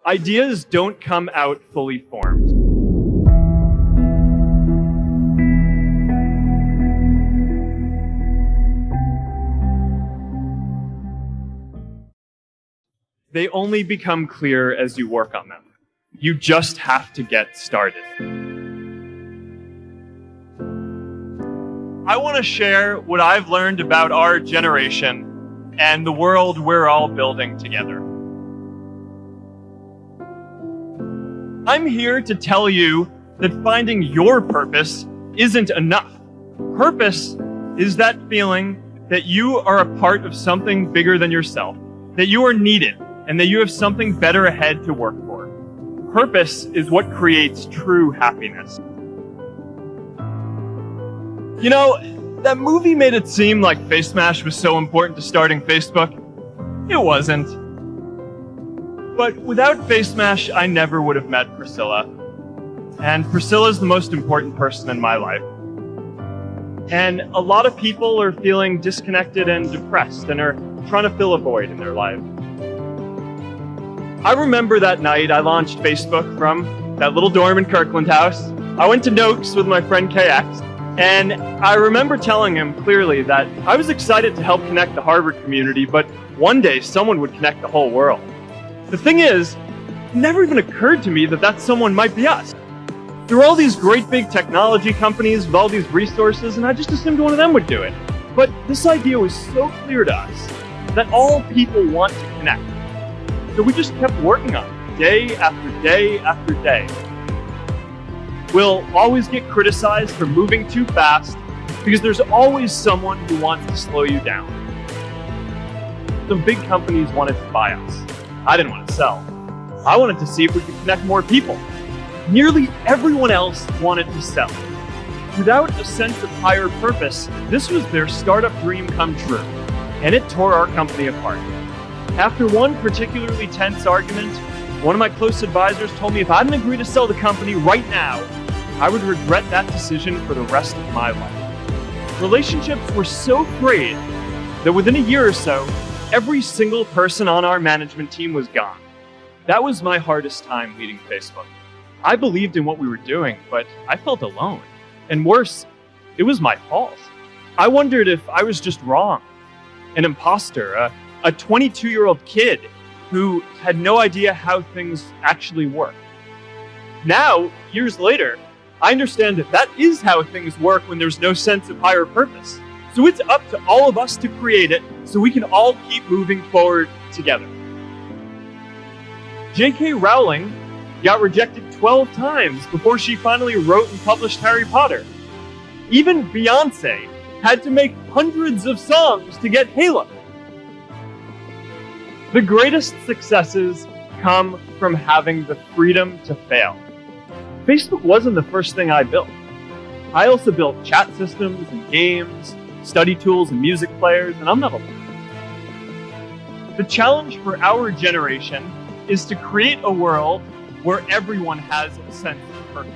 Ideas don't come out fully formed. They only become clear as you work on them. You just have to get started. I want to share what I've learned about our generation and the world we're all building together. I'm here to tell you that finding your purpose isn't enough. Purpose is that feeling that you are a part of something bigger than yourself, that you are needed, and that you have something better ahead to work for. Purpose is what creates true happiness. You know, that movie made it seem like Face Smash was so important to starting Facebook. It wasn't. But without Face Smash, I never would have met Priscilla. And Priscilla's the most important person in my life. And a lot of people are feeling disconnected and depressed and are trying to fill a void in their life. I remember that night I launched Facebook from that little dorm in Kirkland House. I went to Noakes with my friend KX, and I remember telling him clearly that I was excited to help connect the Harvard community, but one day someone would connect the whole world. The thing is, it never even occurred to me that that someone might be us. There were all these great big technology companies with all these resources, and I just assumed one of them would do it. But this idea was so clear to us that all people want to connect. So we just kept working on it, day after day after day. We'll always get criticized for moving too fast because there's always someone who wants to slow you down. Some big companies wanted to buy us. I didn't want to sell. I wanted to see if we could connect more people. Nearly everyone else wanted to sell. Without a sense of higher purpose, this was their startup dream come true, and it tore our company apart. After one particularly tense argument, one of my close advisors told me if I didn't agree to sell the company right now, I would regret that decision for the rest of my life. Relationships were so frayed that within a year or so, every single person on our management team was gone. That was my hardest time leading Facebook. I believed in what we were doing, but I felt alone. And worse, it was my fault. I wondered if I was just wrong, an imposter, a 22-year-old kid who had no idea how things actually work. Now, years later, I understand that that is how things work when there's no sense of higher purpose. So it's up to all of us to create it so we can all keep moving forward together. J.K. Rowling got rejected 12 times before she finally wrote and published Harry Potter. Even Beyoncé had to make hundreds of songs to get Halo. The greatest successes come from having the freedom to fail. Facebook wasn't the first thing I built. I also built chat systems and games, study tools and music players, and I'm not alone. The challenge for our generation is to create a world where everyone has a sense of purpose.